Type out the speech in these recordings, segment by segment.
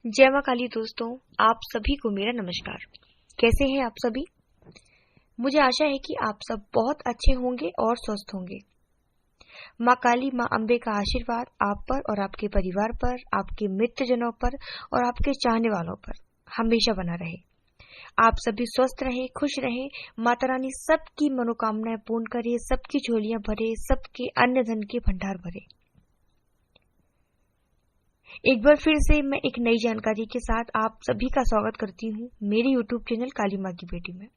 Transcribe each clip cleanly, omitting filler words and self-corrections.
जय मां काली दोस्तों, आप सभी को मेरा नमस्कार। कैसे हैं आप सभी? मुझे आशा है कि आप सब बहुत अच्छे होंगे और स्वस्थ होंगे। मां काली, मां अम्बे का आशीर्वाद आप पर और आपके परिवार पर, आपके मित्रजनों पर और आपके चाहने वालों पर हमेशा बना रहे। आप सभी स्वस्थ रहें, खुश रहें। माता रानी सबकी मनोकामनाएं पूर्ण करे, सबकी झोलियां भरे, सबके अन्न धन के भंडार भरे। एक बार फिर से मैं एक नई जानकारी के साथ आप सभी का स्वागत करती हूँ मेरे YouTube चैनल काली माँ की बेटी में।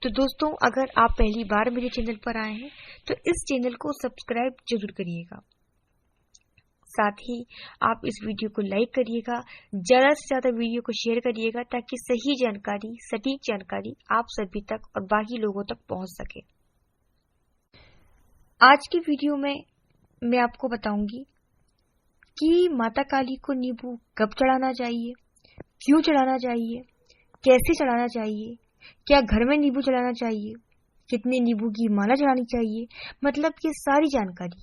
तो दोस्तों, अगर आप पहली बार मेरे चैनल पर आए हैं तो इस चैनल को सब्सक्राइब जरूर करिएगा। साथ ही आप इस वीडियो को लाइक करिएगा, ज्यादा से ज्यादा वीडियो को शेयर करिएगा ताकि सही जानकारी, सटीक जानकारी आप सभी तक और बाकी लोगों तक पहुंच सके। आज की वीडियो में मैं आपको बताऊंगी कि माता काली को नींबू कब चढ़ाना चाहिए, क्यों चढ़ाना चाहिए, कैसे चढ़ाना चाहिए, क्या घर में नींबू चढ़ाना चाहिए, कितने नींबू की माला चढ़ानी चाहिए। मतलब ये सारी जानकारी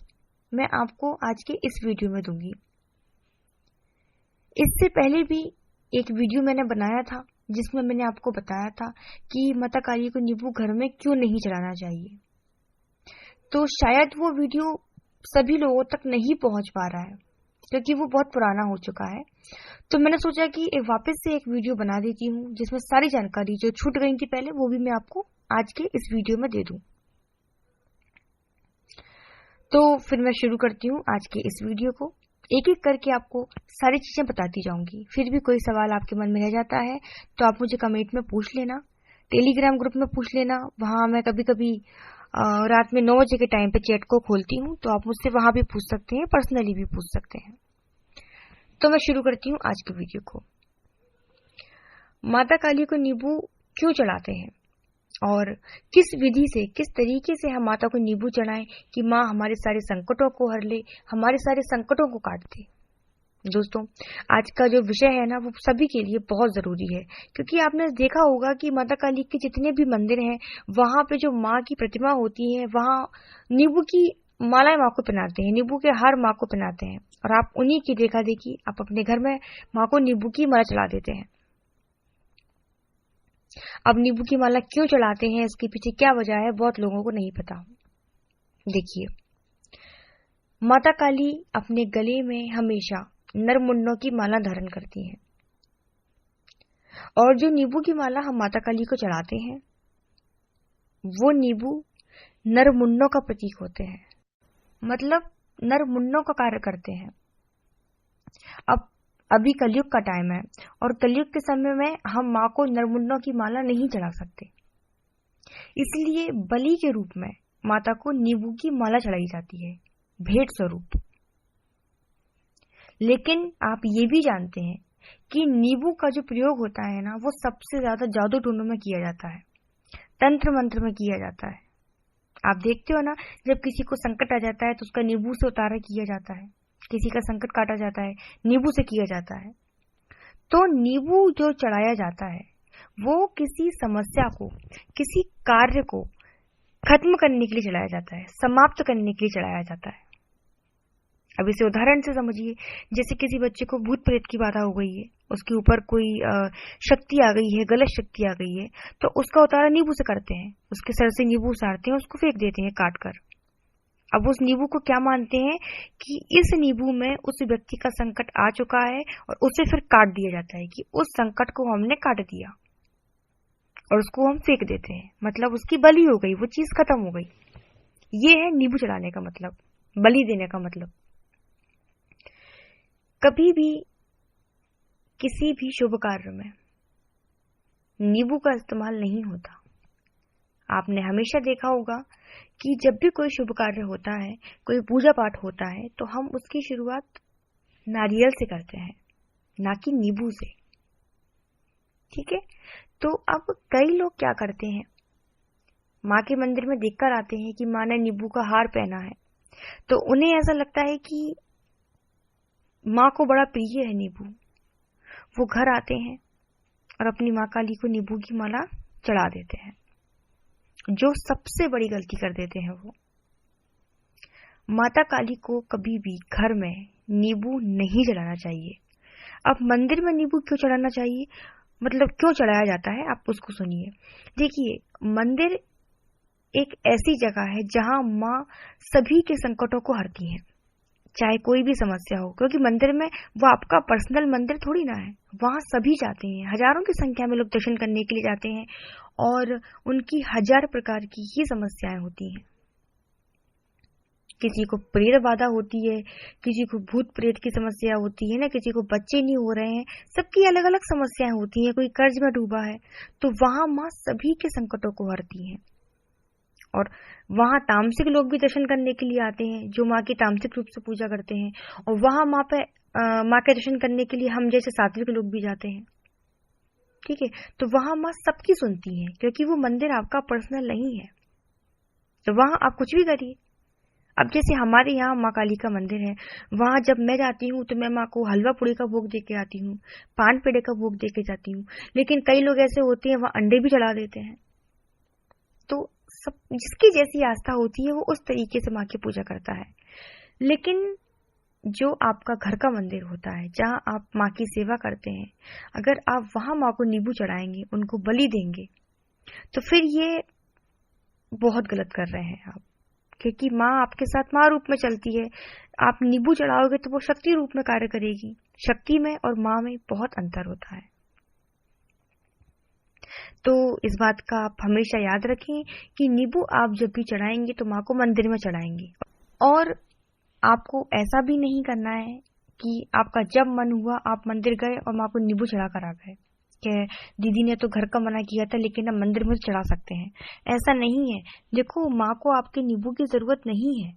मैं आपको आज के इस वीडियो में दूंगी। इससे पहले भी एक वीडियो मैंने बनाया था जिसमें मैंने आपको बताया था कि माता काली को नींबू घर में क्यों नहीं चढ़ाना चाहिए। तो शायद वो वीडियो सभी लोगों तक नहीं पहुंच पा रहा है क्योंकि वो बहुत पुराना हो चुका है। तो मैंने सोचा कि वापस से एक वीडियो बना देती हूँ जिसमें सारी जानकारी जो छूट गई थी पहले वो भी मैं आपको आज के इस वीडियो में दे दूं। तो फिर मैं शुरू करती हूँ आज के इस वीडियो को। एक एक करके आपको सारी चीजें बताती जाऊंगी। फिर भी कोई सवाल आपके मन में रह जाता है तो आप मुझे कमेंट में पूछ लेना, टेलीग्राम ग्रुप में पूछ लेना। वहां मैं कभी कभी रात में 9 बजे के टाइम पे चैट को खोलती हूँ, तो आप मुझसे वहां भी पूछ सकते हैं, पर्सनली भी पूछ सकते हैं। तो मैं शुरू करती हूँ आज के वीडियो को। माता काली को नींबू क्यों चढ़ाते हैं और किस विधि से, किस तरीके से हम माता को नींबू चढ़ाएं कि माँ हमारे सारे संकटों को हर ले, हमारे सारे संकटों को काट दे। दोस्तों, आज का जो विषय है ना वो सभी के लिए बहुत जरूरी है क्योंकि आपने देखा होगा कि माता काली के जितने भी मंदिर हैं वहां पे जो माँ की प्रतिमा होती है वहां नींबू की मालाएं माँ को पहनाते हैं, नींबू के हार माँ को पहनाते हैं और आप उन्हीं की देखा देखी आप अपने घर में माँ को नींबू की माला चढ़ा देते हैं। अब नींबू की माला क्यों चढ़ाते हैं, इसके पीछे क्या वजह है, बहुत लोगों को नहीं पता। देखिए, माता काली अपने गले में हमेशा नरमुन्नों की माला धारण करती हैं और जो नींबू की माला हम माता काली को चढ़ाते हैं वो नींबू नरमुन्नों का प्रतीक होते हैं, मतलब नरमुन्नों का कार्य करते हैं। अब अभी कलयुग का टाइम है और कलयुग के समय में हम माँ को नरमुन्नों की माला नहीं चढ़ा सकते, इसलिए बलि के रूप में माता को नींबू की माला चढ़ाई जाती है, भेंट स्वरूप। लेकिन आप ये भी जानते हैं कि नींबू का जो प्रयोग होता है ना वो सबसे ज्यादा जादू टोनों में किया जाता है, तंत्र मंत्र में किया जाता है। आप देखते हो ना, जब किसी को संकट आ जाता है तो उसका नींबू से उतारा किया जाता है, किसी का संकट काटा जाता है नींबू से किया जाता है। तो नींबू जो चढ़ाया जाता है वो किसी समस्या को, किसी कार्य को खत्म करने के लिए चढ़ाया जाता है, समाप्त करने के लिए चढ़ाया जाता है। अब इसे उदाहरण से समझिए, जैसे किसी बच्चे को भूत प्रेत की बाधा हो गई है, उसके ऊपर कोई शक्ति आ गई है, गलत शक्ति आ गई है, तो उसका उतारा नींबू से करते हैं, उसके सर से नींबू उतारते हैं, उसको फेंक देते हैं काट कर। अब उस नींबू को क्या मानते हैं कि इस नींबू में उस व्यक्ति का संकट आ चुका है और उसे फिर काट दिया जाता है कि उस संकट को हमने काट दिया और उसको हम फेंक देते हैं, मतलब उसकी बलि हो गई, वो चीज खत्म हो गई। ये है नींबू चढ़ाने का मतलब, बलि देने का मतलब। कभी भी किसी भी शुभ कार्य में नींबू का इस्तेमाल नहीं होता। आपने हमेशा देखा होगा कि जब भी कोई शुभ कार्य होता है, कोई पूजा पाठ होता है, तो हम उसकी शुरुआत नारियल से करते हैं, ना कि नींबू से। ठीक है? तो अब कई लोग क्या करते हैं, माँ के मंदिर में देखकर आते हैं कि माँ ने नींबू का हार पहना है, तो उन्हें ऐसा लगता है कि माँ को बड़ा प्रिय है नींबू। वो घर आते हैं और अपनी माँ काली को नींबू की माला चढ़ा देते हैं, जो सबसे बड़ी गलती कर देते हैं वो। माता काली को कभी भी घर में नींबू नहीं जलाना चाहिए। अब मंदिर में नींबू क्यों चढ़ाना चाहिए, मतलब क्यों चढ़ाया जाता है, आप उसको सुनिए। देखिए, मंदिर एक ऐसी जगह है जहां माँ सभी के संकटों को हरती हैं, चाहे कोई भी समस्या हो, क्योंकि मंदिर में वो आपका पर्सनल मंदिर थोड़ी ना है, वहां सभी जाते हैं, हजारों की संख्या में लोग दर्शन करने के लिए जाते हैं और उनकी हजार प्रकार की ही समस्याएं होती हैं। किसी को प्रेत बाधा होती है, किसी को भूत प्रेत की समस्या होती है ना, किसी को बच्चे नहीं हो रहे हैं, सबकी अलग अलग समस्याएं होती हैं, कोई कर्ज में डूबा है, तो वहां माँ सभी के संकटों को हरती हैं। और वहां तामसिक लोग भी दर्शन करने के लिए आते हैं, जो माँ की तामसिक रूप से पूजा करते हैं, और वहां माँ के दर्शन करने के लिए हम जैसे सात्विक लोग भी जाते हैं। ठीक है, तो वहां माँ सबकी सुनती है, क्योंकि वो मंदिर आपका पर्सनल नहीं है, तो वहां आप कुछ भी करिए। अब जैसे हमारे यहाँ माँ काली का मंदिर है, वहां जब मैं जाती हूँ तो मैं माँ को हलवा पूड़ी का भोग दे के आती हूँ, पान पेड़े का भोग दे के जाती हूँ, लेकिन कई लोग ऐसे होते हैं वहां अंडे भी चढ़ा देते हैं। तो सब जिसकी जैसी आस्था होती है वो उस तरीके से माँ की पूजा करता है। लेकिन जो आपका घर का मंदिर होता है, जहाँ आप माँ की सेवा करते हैं, अगर आप वहां माँ को नींबू चढ़ाएंगे, उनको बलि देंगे, तो फिर ये बहुत गलत कर रहे हैं आप, क्योंकि माँ आपके साथ माँ रूप में चलती है। आप नींबू चढ़ाओगे तो वो शक्ति रूप में कार्य करेगी। शक्ति में और माँ में बहुत अंतर होता है। तो इस बात का आप हमेशा याद रखें कि नींबू आप जब भी चढ़ाएंगे तो माँ को मंदिर में चढ़ाएंगे। और आपको ऐसा भी नहीं करना है कि आपका जब मन हुआ आप मंदिर गए और माँ को नींबू चढ़ा कर आ गए कि दीदी ने तो घर का मना किया था लेकिन अब मंदिर में चढ़ा सकते हैं। ऐसा नहीं है। देखो, माँ को आपके नींबू की जरूरत नहीं है।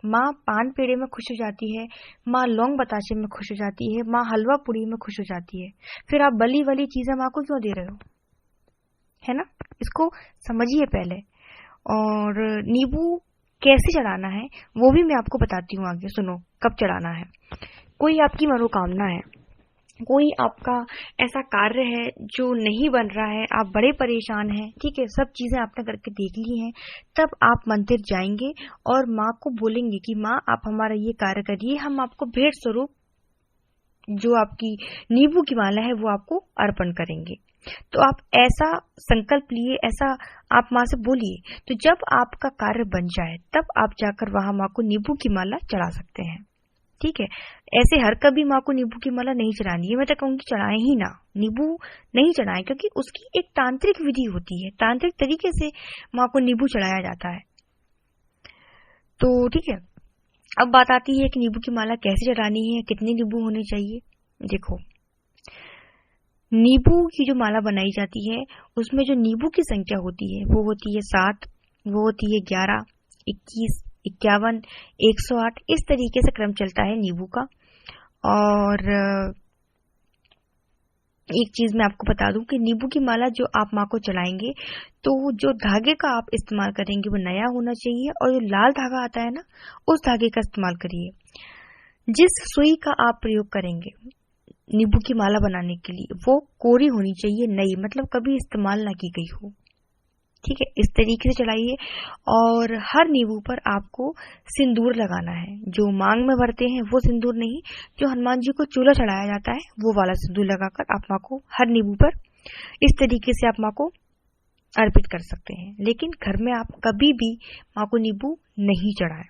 माँ पान पेड़े में खुश हो जाती है, माँ लौंग बताशे में खुश हो जाती है, माँ हलवा पूड़ी में खुश हो जाती है। फिर आप बली वाली चीजें माँ को क्यों दे रहे हो, है ना? इसको समझिए पहले। और नींबू कैसे चढ़ाना है वो भी मैं आपको बताती हूँ आगे, सुनो कब चढ़ाना है। कोई आपकी मनोकामना है, कोई आपका ऐसा कार्य है जो नहीं बन रहा है, आप बड़े परेशान हैं, ठीक है, सब चीजें आपने करके देख ली हैं, तब आप मंदिर जाएंगे और माँ को बोलेंगे कि माँ आप हमारा ये कार्य करिए, हम आपको भेंट स्वरूप जो आपकी नींबू की माला है वो आपको अर्पण करेंगे। तो आप ऐसा संकल्प लिए, ऐसा आप माँ से बोलिए, तो जब आपका कार्य बन जाए तब आप जाकर वहां माँ को नींबू की माला चढ़ा सकते हैं। ठीक है, ऐसे हर कभी माँ को नींबू की माला नहीं चढ़ानी है। मैं तो कहूंगी चढ़ाएं ही ना, नींबू नहीं चढ़ाएं, क्योंकि उसकी एक तांत्रिक विधि होती है, तांत्रिक तरीके से माँ को नींबू चढ़ाया जाता है। तो ठीक है, अब बात आती है कि नींबू की माला कैसे चढ़ानी है, कितने नींबू होने चाहिए। देखो, नींबू की जो माला बनाई जाती है उसमें जो नींबू की संख्या होती है वो होती है 7, वो होती है 11, 21, 51, 108, इस तरीके से क्रम चलता है नींबू का। और एक चीज मैं आपको बता दूं कि नींबू की माला जो आप माँ को चढ़ाएंगे तो जो धागे का आप इस्तेमाल करेंगे वो नया होना चाहिए, और जो लाल धागा आता है ना उस धागे का इस्तेमाल करिए। जिस सुई का आप प्रयोग करेंगे नींबू की माला बनाने के लिए वो कोरी होनी चाहिए, नई, मतलब कभी इस्तेमाल ना की गई हो। ठीक है, इस तरीके से चढ़ाइए। और हर नींबू पर आपको सिंदूर लगाना है, जो मांग में भरते हैं वो सिंदूर नहीं, जो हनुमान जी को चूल्हा चढ़ाया जाता है वो वाला सिंदूर लगाकर आप माँ को हर नींबू पर इस तरीके से आप माँ को अर्पित कर सकते हैं। लेकिन घर में आप कभी भी माँ को नींबू नहीं चढ़ाएं,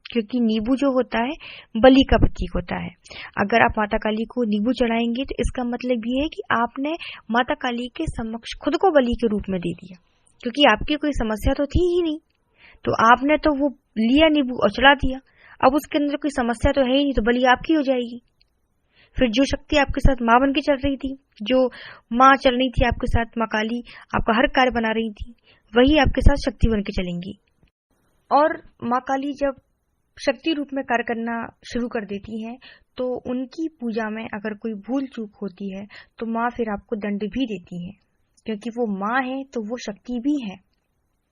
क्योंकि नींबू जो होता है बलि का प्रतीक होता है। अगर आप माता काली को नींबू चढ़ाएंगे तो इसका मतलब ये है कि आपने माता काली के समक्ष खुद को बलि के रूप में दे दिया, क्योंकि आपकी कोई समस्या तो थी ही नहीं, तो आपने तो वो लिया नींबू और चढ़ा दिया। अब उसके अंदर कोई समस्या तो है ही नहीं, तो बलि आपकी हो जाएगी। फिर जो शक्ति आपके साथ माँ बन के चल रही थी, जो माँ चल रही थी आपके साथ, माँ काली आपका हर कार्य बना रही थी, वही आपके साथ शक्ति बन के चलेंगी। और माँ काली जब शक्ति रूप में कार्य करना शुरू कर देती हैं तो उनकी पूजा में अगर कोई भूल चूक होती है तो माँ फिर आपको दंड भी देती है, क्योंकि वो माँ है तो वो शक्ति भी है,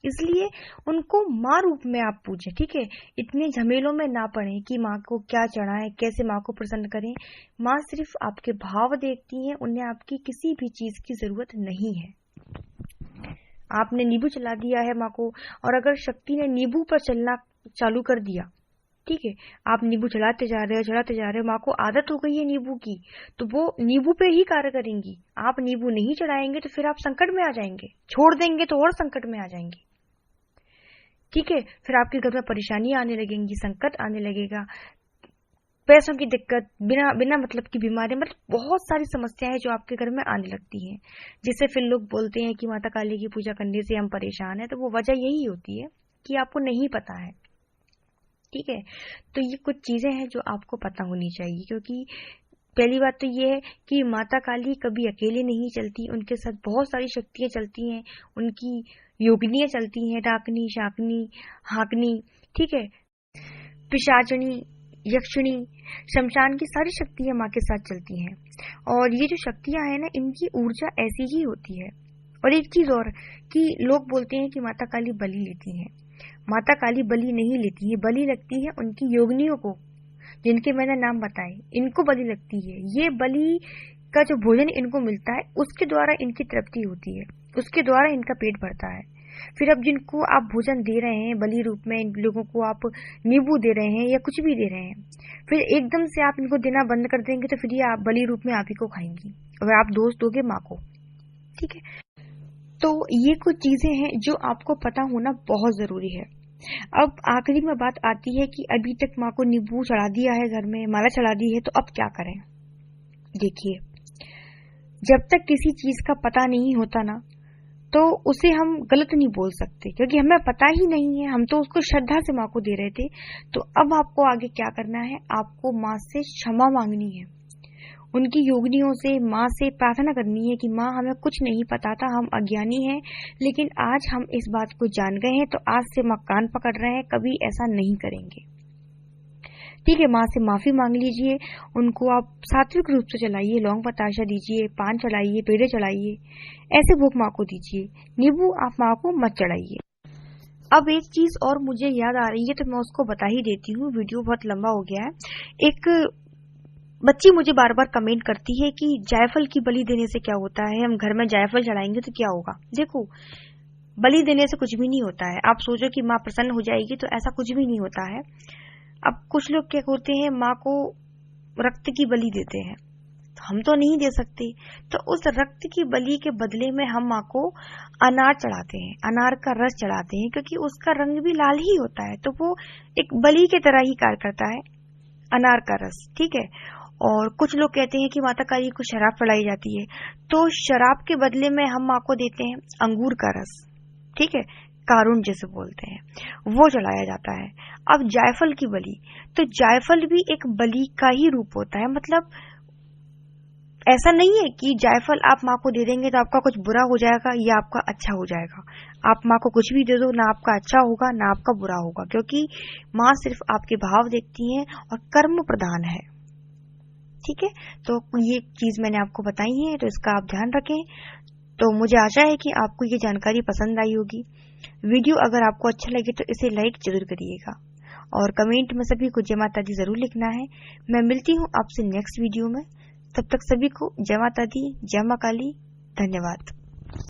इसलिए उनको माँ रूप में आप पूजें। ठीक है, इतने झमेलों में ना पड़े कि माँ को क्या चढ़ाएं, कैसे माँ को प्रसन्न करें। माँ सिर्फ आपके भाव देखती हैं, उन्हें आपकी किसी भी चीज की जरूरत नहीं है। आपने नींबू चला दिया है माँ को, और अगर शक्ति ने नींबू पर चलना चालू कर दिया ठीक है, आप नींबू चढ़ाते जा रहे हो, माँ को आदत हो गई है नींबू की, तो वो नींबू पे ही कार्य करेंगी। आप नींबू नहीं चढ़ाएंगे तो फिर आप संकट में आ जाएंगे, छोड़ देंगे तो और संकट में आ जाएंगे। ठीक है, फिर आपके घर में परेशानी आने लगेंगी, संकट आने लगेगा, पैसों की दिक्कत, बिना बिना मतलब की बीमारी, मतलब बहुत सारी समस्याएं जो आपके घर में आने लगती हैं, जिससे फिर लोग बोलते हैं कि माता काली की पूजा करने से हम परेशान हैं। तो वो वजह यही होती है कि आपको नहीं पता है। ठीक है, तो ये कुछ चीजें हैं जो आपको पता होनी चाहिए, क्योंकि पहली बात तो ये है कि माता काली कभी अकेले नहीं चलती, उनके साथ बहुत सारी शक्तियां चलती हैं, उनकी योगिनियां चलती हैं, डाकनी, शाकनी, हाकनी, ठीक है, पिशाचनी, यक्षिणी, शमशान की सारी शक्तियां माँ के साथ चलती हैं। और ये जो शक्तियां हैं ना, इनकी ऊर्जा ऐसी ही होती है। और एक चीज और कि लोग बोलते हैं कि माता काली बलि लेती हैं। माता काली बलि नहीं लेती है, बलि लगती है उनकी योगिनियों को, जिनके मैंने नाम बताए, इनको बलि लगती है। ये बलि का जो भोजन इनको मिलता है, उसके द्वारा इनकी तृप्ति होती है, उसके द्वारा इनका पेट भरता है। फिर अब जिनको आप भोजन दे रहे हैं बलि रूप में, इन लोगों को आप नींबू दे रहे हैं या कुछ भी दे रहे हैं, फिर एकदम से आप इनको देना बंद कर देंगे तो फिर ये आप बलि रूप में आप ही को खाएंगी, अगर आप दोष दोगे माँ को। ठीक है, तो ये कुछ चीजें हैं जो आपको पता होना बहुत जरूरी है। अब आखिरी में बात आती है कि अभी तक माँ को नींबू चढ़ा दिया है, घर में माला चढ़ा दी है, तो अब क्या करें। देखिए, जब तक किसी चीज का पता नहीं होता ना, तो उसे हम गलत नहीं बोल सकते, क्योंकि हमें पता ही नहीं है, हम तो उसको श्रद्धा से माँ को दे रहे थे। तो अब आपको आगे क्या करना है, आपको माँ से क्षमा मांगनी है, उनकी योगिनियों से, माँ से प्रार्थना करनी है कि माँ हमें कुछ नहीं पता था, हम अज्ञानी हैं, लेकिन आज हम इस बात को जान गए हैं, तो आज से माँ कान पकड़ रहे हैं, कभी ऐसा नहीं करेंगे। ठीक है, माँ से माफी मांग लीजिए, उनको आप सात्विक रूप से चलाइए, लौंग बताशा दीजिए, पान चढ़ाइए, पेड़े चढ़ाइए, ऐसे भोग माँ को दीजिए, नींबू आप माँ को मत चढ़ाइए। अब एक चीज और मुझे याद आ रही है, तो मैं उसको बता ही देती हूँ, वीडियो बहुत लंबा हो गया है। एक बच्ची मुझे बार बार कमेंट करती है कि जायफल की बलि देने से क्या होता है, हम घर में जायफल चढ़ाएंगे तो क्या होगा। देखो, बलि देने से कुछ भी नहीं होता है। आप सोचो कि माँ प्रसन्न हो जाएगी, तो ऐसा कुछ भी नहीं होता है। अब कुछ लोग क्या करते हैं, माँ को रक्त की बलि देते हैं, तो हम तो नहीं दे सकते, तो उस रक्त की बलि के बदले में हम माँ को अनार चढ़ाते हैं, अनार का रस चढ़ाते हैं, क्योंकि उसका रंग भी लाल ही होता है, तो वो एक बलि के तरह ही कार्य करता है, अनार का रस। ठीक है, और कुछ लोग कहते हैं कि माता काली को शराब चढ़ाई जाती है, तो शराब के बदले में हम माँ को देते हैं अंगूर का रस। ठीक है, कारुण जिसे बोलते हैं, वो चढ़ाया जाता है। अब जायफल की बलि, तो जायफल भी एक बलि का ही रूप होता है। मतलब ऐसा नहीं है कि जायफल आप माँ को दे देंगे तो आपका कुछ बुरा हो जाएगा या आपका अच्छा हो जाएगा। आप माँ को कुछ भी दे दो, ना आपका अच्छा होगा ना आपका बुरा होगा, क्योंकि माँ सिर्फ आपके भाव देखती है और कर्म प्रधान है। ठीक है, तो ये चीज मैंने आपको बताई है, तो इसका आप ध्यान रखें। तो मुझे आशा है कि आपको ये जानकारी पसंद आई होगी। वीडियो अगर आपको अच्छा लगे तो इसे लाइक जरूर करिएगा, और कमेंट में सभी को जय माता दी जरूर लिखना है। मैं मिलती हूँ आपसे नेक्स्ट वीडियो में, तब तक सभी को जय माता दी, जय मां काली, धन्यवाद।